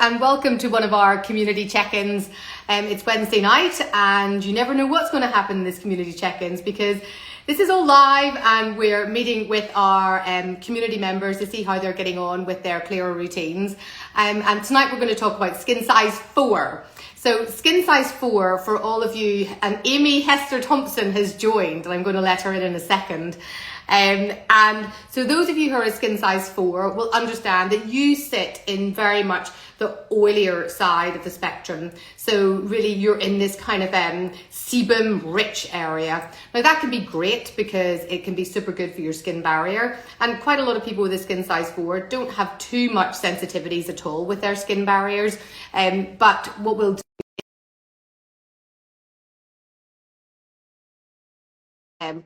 and welcome to one of our community check-ins. It's Wednesday night and you never know what's going to happen in this community check-ins because this is all live and we're meeting with our community members to see how they're getting on with their klira routines. And tonight we're going to talk about SkinSize 4. So SkinSize 4 for all of you, and Amy Hester Thomson has joined, and I'm going to let her in a second. And so those of you who are at SkinSize 4 will understand that you sit in very much the oilier side of the spectrum. So really you're in this kind of sebum rich area. Now that can be great because it can be super good for your skin barrier, and quite a lot of people with a SkinSize 4 don't have too much sensitivities at all with their skin barriers. But what we'll do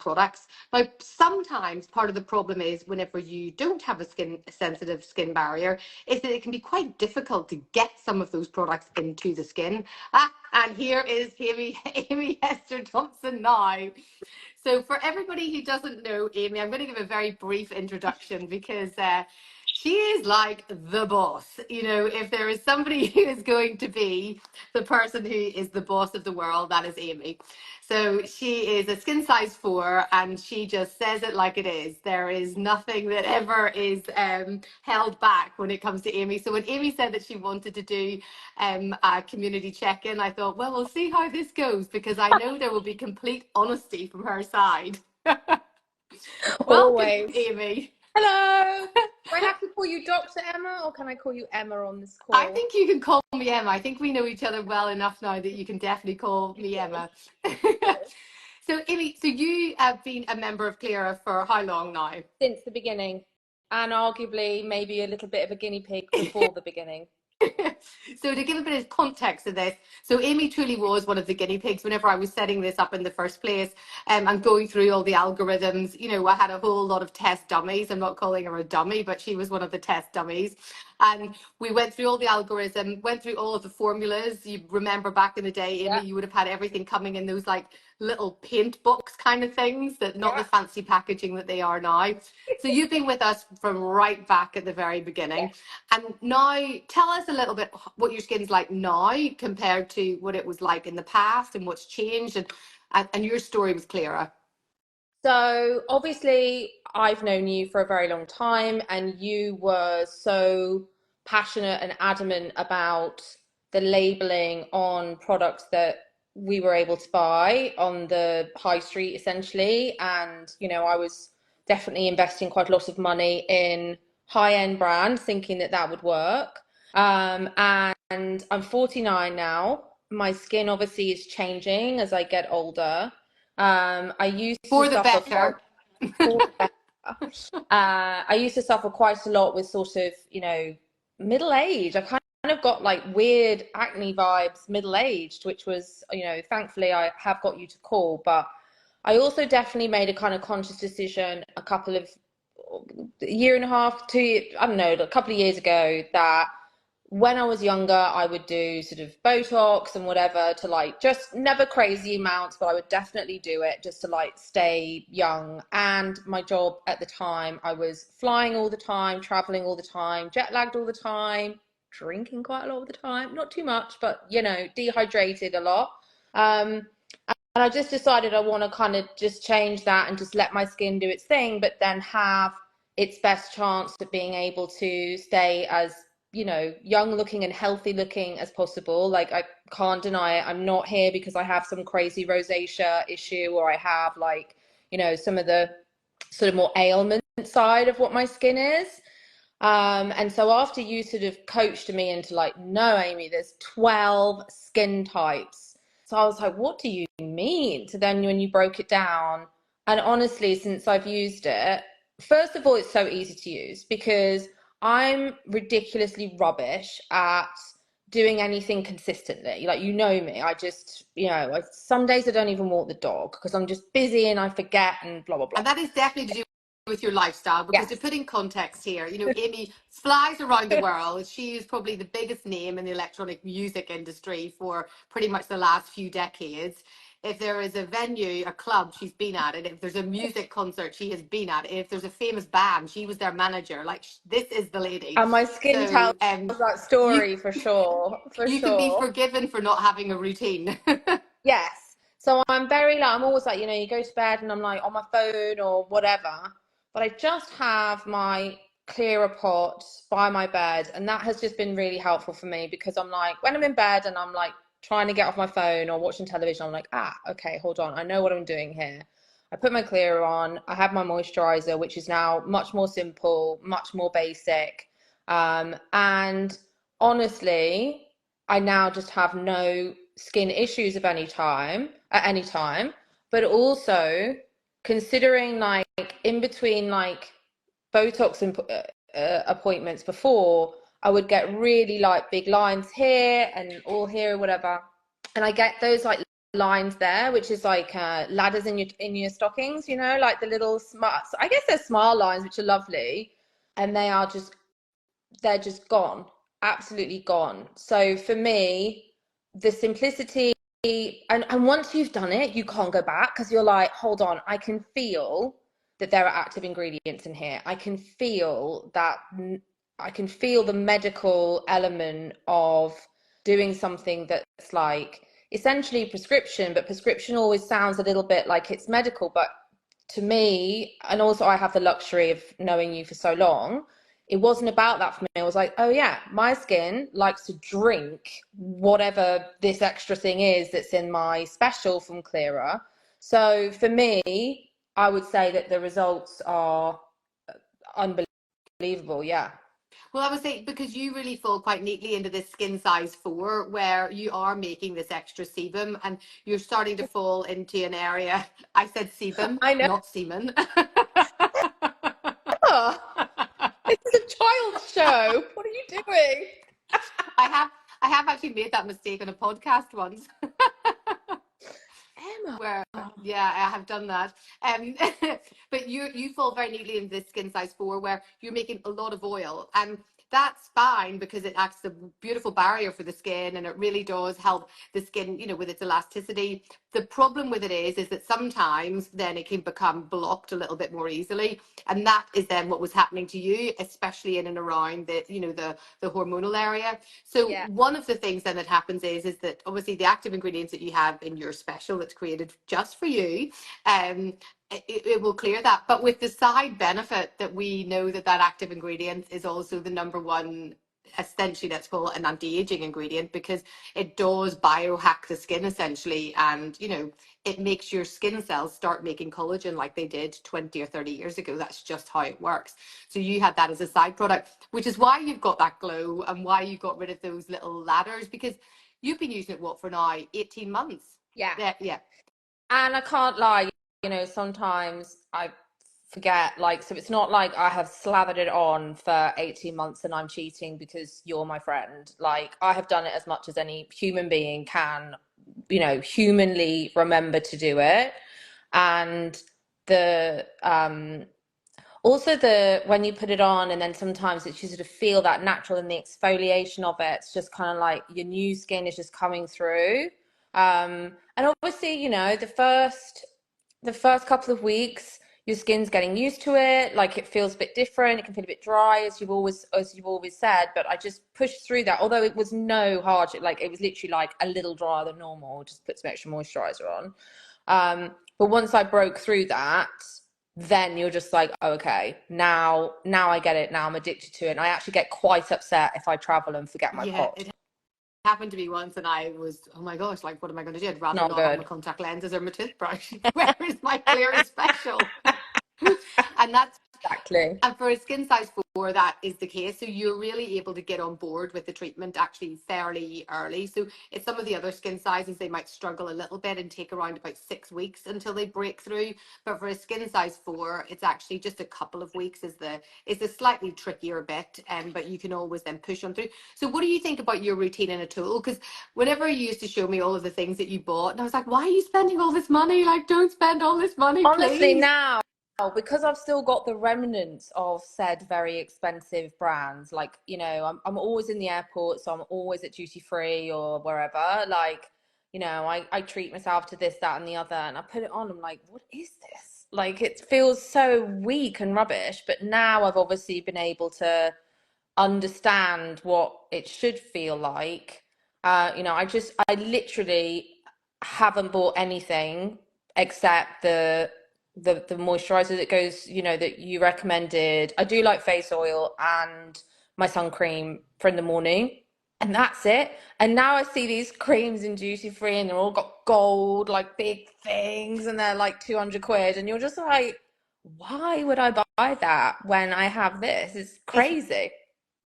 products. Now, sometimes part of the problem is whenever you don't have a sensitive skin barrier is that it can be quite difficult to get some of those products into the skin. And here is Amy Hester Thomson now. So for everybody who doesn't know Amy, I'm going to give a very brief introduction because she is like the boss. You know, if there is somebody who is going to be the person who is the boss of the world, that is Amy. So she is a SkinSize 4 and she just says it like it is. There is nothing that ever is held back when it comes to Amy. So when Amy said that she wanted to do a community check-in, I thought, well, we'll see how this goes because I know there will be complete honesty from her side. Welcome, Always. Amy. Hello. Do I have to call you Dr. Emma or can I call you Emma on this call? I think you can call me Emma. I think we know each other well enough now that you can definitely call me Emma. So Amy, so you have been a member of klira for how long now? Since the beginning, and arguably maybe a little bit of a guinea pig before the beginning. So to give a bit of context to this, so Amy truly was one of the guinea pigs whenever I was setting this up in the first place and going through all the algorithms. You know, I had a whole lot of test dummies. I'm not calling her a dummy, but she was one of the test dummies. And we went through all the algorithm, went through all of the formulas. You remember back in the day, Amy, you would have had everything coming in those like little paint box kind of things, that not the fancy packaging that they are now. So you've been with us from right back at the very beginning. And now tell us a little bit what your skin's like now compared to what it was like in the past and what's changed, and your story with klira. So obviously I've known you for a very long time and you were so passionate and adamant about the labeling on products that we were able to buy on the high street essentially. And, you know, I was definitely investing quite a lot of money in high-end brands thinking that that would work. And I'm 49 now. My skin obviously is changing as I get older. I used For to the suffer better. I used to suffer quite a lot with sort of, you know, middle age. I kind of got like weird acne vibes middle aged, which was, you know, thankfully I have got you to call. But I also definitely made a kind of conscious decision a couple of year and a half, 2, I don't know, a couple of years ago that when I was younger, I would do sort of Botox and whatever to like just never crazy amounts, but I would definitely do it just to like stay young. And my job at the time, I was flying all the time, traveling all the time, jet lagged all the time, drinking quite a lot of the time, not too much, but you know, dehydrated a lot. And I just decided I want to kind of just change that and just let my skin do its thing, but then have its best chance at being able to stay as, you know, young looking and healthy looking as possible. Like I can't deny it. I'm not here because I have some crazy rosacea issue or I have like, you know, some of the sort of more ailment side of what my skin is. And so after you sort of coached me into like, no, Amy, there's 12 skin types. So I was like, what do you mean? So then when you broke it down, and honestly, since I've used it, first of all, it's so easy to use because I'm ridiculously rubbish at doing anything consistently. Like, you know me, I just, you know, some days I don't even walk the dog because I'm just busy and I forget and blah, blah, blah. And that is definitely to do with your lifestyle, because to Yes. put in context here, you know, Amy flies around the world. She is probably the biggest name in the electronic music industry for pretty much the last few decades. If there is a venue, a club, she's been at it. If there's a music concert, she has been at it. If there's a famous band, she was their manager. Like, this is the lady. And my skin tells So that you story for sure, for you can be sure. forgiven for not having a routine. Yes. So I'm very like, I'm always like, you know, you go to bed and I'm like on my phone or whatever, but I just have my clearer pot by my bed, and that has just been really helpful for me, because I'm like, when I'm in bed and I'm like trying to get off my phone or watching television, I'm like, okay, hold on, I know what I'm doing here. I put my clearer on, I have my moisturizer, which is now much more simple, much more basic. And honestly, I now just have no skin issues of any time at any time. But also, considering like in between like Botox appointments before, I would get really like big lines here and all here or whatever, and I get those like lines there, which is like ladders in your stockings, you know, like the little smart, I guess they're smile lines, which are lovely, and they're just gone, absolutely gone. So for me, the simplicity, and once you've done it, you can't go back, because you're like, hold on, I can feel that there are active ingredients in here. I can feel the medical element of doing something that's like essentially prescription, but prescription always sounds a little bit like it's medical. But to me, and also I have the luxury of knowing you for so long, it wasn't about that for me. I was like, oh yeah, my skin likes to drink whatever this extra thing is that's in my special from Clearer. So for me, I would say that the results are unbelievable. Yeah. Well, I would say because you really fall quite neatly into this skin size 4, where you are making this extra sebum and you're starting to fall into an area. I said sebum, I know. not semen. Oh, this is a child's show. What are you doing? I have actually made that mistake on a podcast once. Emma. Where, yeah, I have done that. But you fall very neatly into this skin size 4, where you're making a lot of oil, and that's fine because it acts as a beautiful barrier for the skin, and it really does help the skin, you know, with its elasticity. The problem with it is that sometimes then it can become blocked a little bit more easily, and that is then what was happening to you, especially in and around the, you know, the hormonal area. So Yeah. one of the things then that happens is that obviously the active ingredients that you have in your special that's created just for you, it will clear that. But with the side benefit that we know that that active ingredient is also the number one, essentially, let's call it an anti-aging ingredient, because it does biohack the skin essentially, and you know, it makes your skin cells start making collagen like they did 20 or 30 years ago. That's just how it works. So you had that as a side product, which is why you've got that glow and why you got rid of those little ladders, because you've been using it what for now, 18 months? Yeah. Yeah. And I can't lie, you know, sometimes I forget, like, so it's not like I have slathered it on for 18 months and I'm cheating because you're my friend. Like, I have done it as much as any human being can, you know, humanly remember to do it. And the also the when you put it on, and then sometimes it's you sort of feel that natural, and the exfoliation of it, it's just kind of like your new skin is just coming through. And obviously, you know, the first couple of weeks, your skin's getting used to it. Like, it feels a bit different. It can feel a bit dry, as you've always said. But I just pushed through that. Although it was no hardship. Like, it was literally like a little drier than normal. Just put some extra moisturizer on. But once I broke through that, then you're just like, oh, okay, now I get it. Now I'm addicted to it. And I actually get quite upset if I travel and forget my Yeah, pot. it happened to me once, and I was, oh my gosh, like, what am I going to do? I'd rather Not not have my good. contact lenses or my toothbrush. Where is my clear special? And that's Exactly. and for a skin size 4, that is the case. So you're really able to get on board with the treatment actually fairly early. So it's some of the other skin sizes, they might struggle a little bit and take around about 6 weeks until they break through. But for a skin size 4, it's actually just a couple of weeks is the slightly trickier bit. But you can always then push on through. So what do you think about your routine in a tool? Because whenever you used to show me all of the things that you bought, and I was like, why are you spending all this money? Like, don't spend all this money, Honestly, please. now because I've still got the remnants of said very expensive brands, like, I'm always in the airport, so I'm always at duty free or wherever. Like, I treat myself to this, that, and the other, and I put it on. I'm like, what is this? Like, it feels so weak and rubbish. But now I've obviously been able to understand what it should feel like. I literally haven't bought anything except the moisturizer that goes, that you recommended. I do like face oil and my sun cream for in the morning, and that's it. And now I see these creams in duty free, and they're all got gold, like big things, and they're like 200 quid. And you're just like, why would I buy that when I have this? It's It's crazy.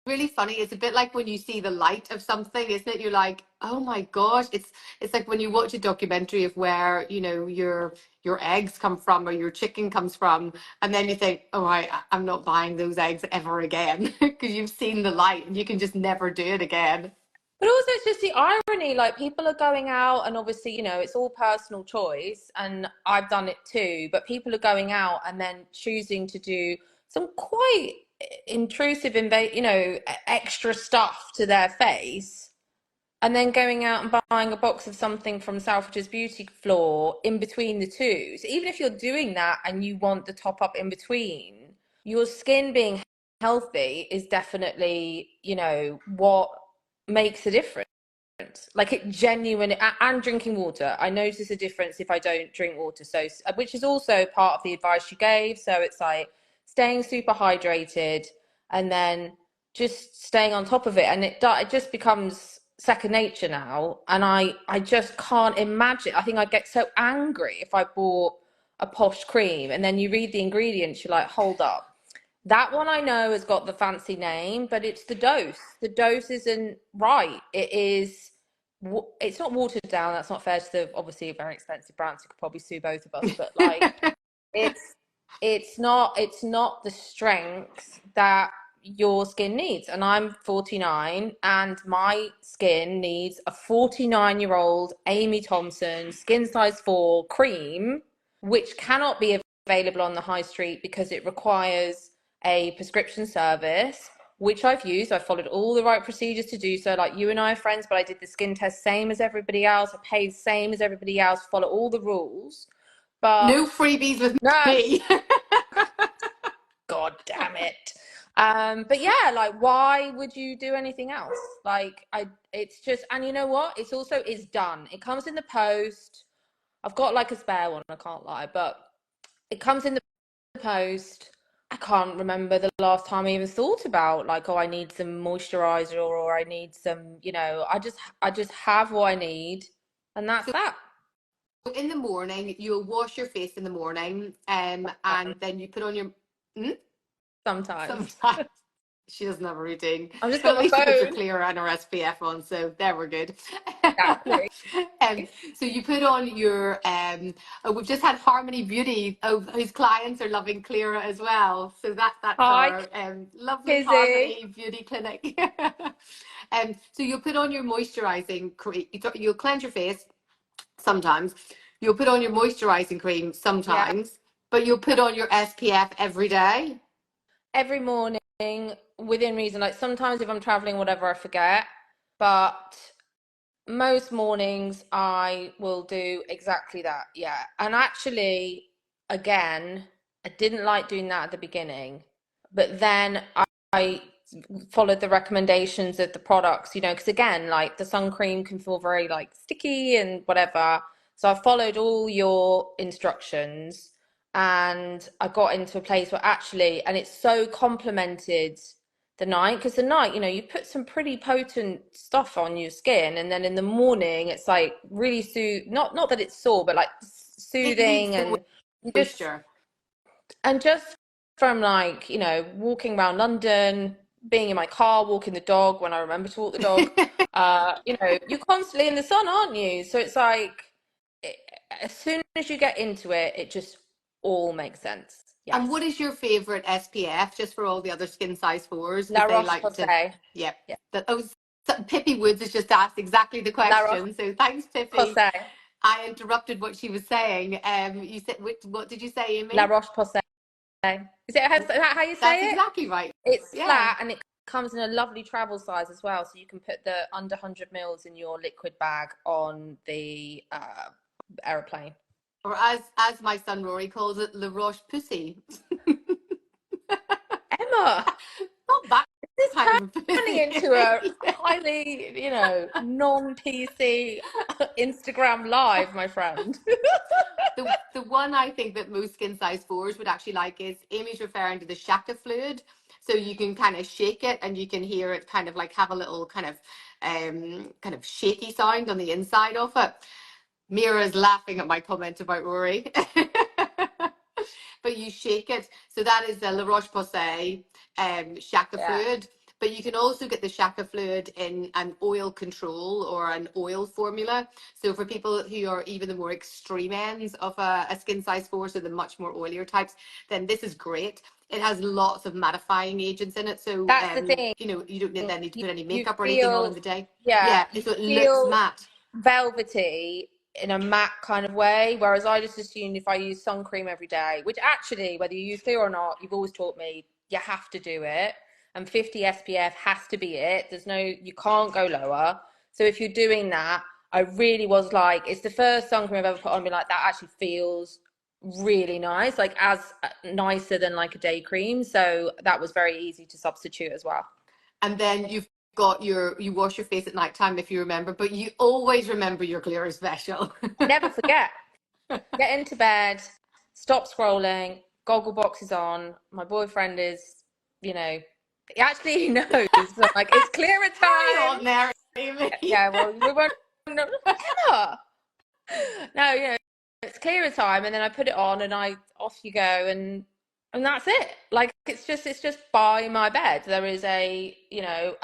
really funny. It's a bit like when you see the light of something, isn't it? You're like, oh my gosh. It's like when you watch a documentary of where, your eggs come from or your chicken comes from, and then you think, oh, I'm not buying those eggs ever again because you've seen the light and you can just never do it again. But also, it's just the irony, like people are going out, and obviously, it's all personal choice, and I've done it too, but people are going out and then choosing to do some quite intrusive, extra stuff to their face, and then going out and buying a box of something from Selfridges Beauty Floor in between the two. So even if you're doing that and you want the top up in between, your skin being healthy is definitely, what makes a difference. Like it genuinely, and drinking water. I notice a difference if I don't drink water. So, which is also part of the advice you gave. So it's like staying super hydrated and then just staying on top of it. And it just becomes second nature now. And I just can't imagine. I think I'd get so angry if I bought a posh cream and then you read the ingredients, you're like, hold up. That one I know has got the fancy name, but it's the dose. The dose isn't right. It's not watered down. That's not fair to the obviously very expensive brands who could probably sue both of us. But like, it's it's not the strength that your skin needs. And I'm 49, and my skin needs a 49-year-old Amy Thompson SkinSize 4 cream, which cannot be available on the high street because it requires a prescription service, which I've used. I've followed all the right procedures to do so. Like, you and I are friends, but I did the skin test same as everybody else. I paid same as everybody else, follow all the rules. But No freebies with no, me. God damn it. But yeah, like, why would you do anything else? Like, it's just, and you know what? It's done. It comes in the post. I've got like a spare one, I can't lie, but it comes in the post. I can't remember the last time I even thought about like, oh, I need some moisturizer, or I need some, I just have what I need, and that's that. In the morning, you'll wash your face in the morning, and then you put on your. Hmm? Sometimes. Sometimes she doesn't have a routine, I've just but at got least my you got your phone. Clear and her SPF on, so there we're good. Exactly. So you put on your. Oh, we've just had Harmony Beauty, whose clients are loving Cleara as well. So that's Hi, our lovely Kizzy. Harmony Beauty clinic. So you'll put on your moisturising cream. You'll cleanse your face sometimes. You'll put on your moisturising cream Yeah. sometimes, but you'll put on your SPF every day. Every morning within reason. Like sometimes if I'm traveling, whatever, I forget. But most mornings I will do exactly that. Yeah. And actually, again, I didn't like doing that at the beginning, but then I followed the recommendations of the products, because again, like the sun cream can feel very like sticky and whatever. So I followed all your instructions, and I got into a place where actually, and it's so complemented the night, because the night, you put some pretty potent stuff on your skin, and then in the morning it's like really not that it's sore, but like It needs soothing, the and just moisture. and just from like, walking around London, being in my car, walking the dog when I remember to walk the dog, you're constantly in the sun, aren't you? So it's like, it, as soon as you get into it, it just all makes sense. And Yes. what is your favorite SPF, just for all the other skin size fours? La Because they like to, Roche-Posay. yep. Yeah. Pippi Woods has just asked exactly the La question. So thanks, Pippi. Roche-Posay. I interrupted what she was saying. You said, what did you say, La Amy? Roche-Posay. Is that how you That's say it? exactly right. It's Yeah. flat and it comes in a lovely travel size as well, so you can put the under 100 mils in your liquid bag on the aeroplane. Or as my son Rory calls it, Le Roche Pussy. Emma, Not that this is kind of a turning pussy. into a highly, non-PC Instagram live, my friend. The one I think that most skin size fours would actually like is Amy's referring to the Shaka fluid. So you can kind of shake it and you can hear it kind of like have a little kind of shaky sound on the inside of it. Mira's laughing at my comment about Rory. But you shake it. So that is the La Roche-Posay Shaka Yeah. fluid. But you can also get the Shaka fluid in an oil control or an oil formula. So for people who are even the more extreme ends of a skin size 4, so the much more oilier types, then this is great. It has lots of mattifying agents in it. So, That's the thing. you don't then need to put any You makeup or anything on in feel, the day. yeah, Yeah, you so it looks feel matte. velvety in a matte kind of way, whereas I just assumed if I use sun cream every day, which actually, whether you use clear or not, you've always taught me you have to do it, and 50 SPF has to be it. You can't go lower. So if you're doing that, I really was like, it's the first sun cream I've ever put on me like that actually feels really nice, like as nicer than like a day cream. So that was very easy to substitute as well. And then you've got you wash your face at night time if you remember, but you always remember your clear special. Never forget. Get into bed, stop scrolling, goggle boxes on. My boyfriend is, actually he knows. So I'm like, it's clearer Carry time. on there, Amy. Yeah, well, we won't. No, Emma. No, it's clearer time, and then I put it on, and off you go, and that's it. Like it's just by my bed. There is a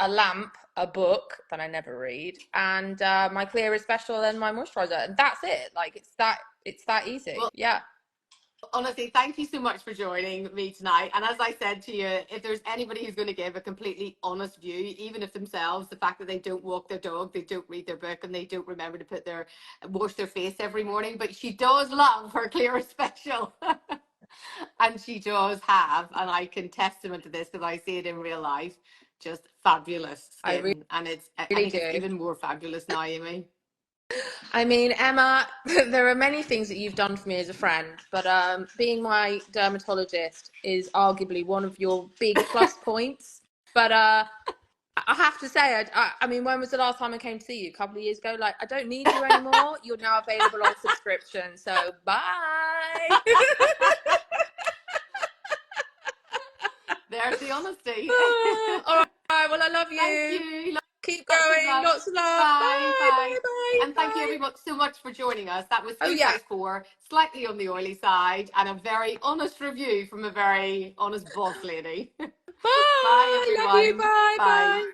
lamp, a book that I never read, and my clearer special and my moisturizer, and that's it. Like it's that easy. Well, Yeah. honestly, thank you so much for joining me tonight. And as I said to you, if there's anybody who's going to give a completely honest view, even if themselves, the fact that they don't walk their dog, they don't read their book, and they don't remember to wash their face every morning, but she does love her clear special. And she does have, and I can testament to this because I see it in real life, just fabulous I skin. And I really think it's do. even more fabulous now, Amy. I mean, Emma, there are many things that you've done for me as a friend, but being my dermatologist is arguably one of your big plus points. But I have to say, I mean, when was the last time I came to see you? A couple of years ago. Like, I don't need you anymore. You're now available on subscription. So, bye. There's the honesty. All right. Well, I love you. Thank you. Keep Lots of going. love. Lots of love. Bye. Bye. Bye. Bye. Bye. And thank you Bye. everyone so much for joining us. That was Oh, Skin yeah. Size 4, slightly on the oily side, and a very honest review from a very honest boss lady. Bye. Bye, Love you. everyone. Bye. Bye. Bye.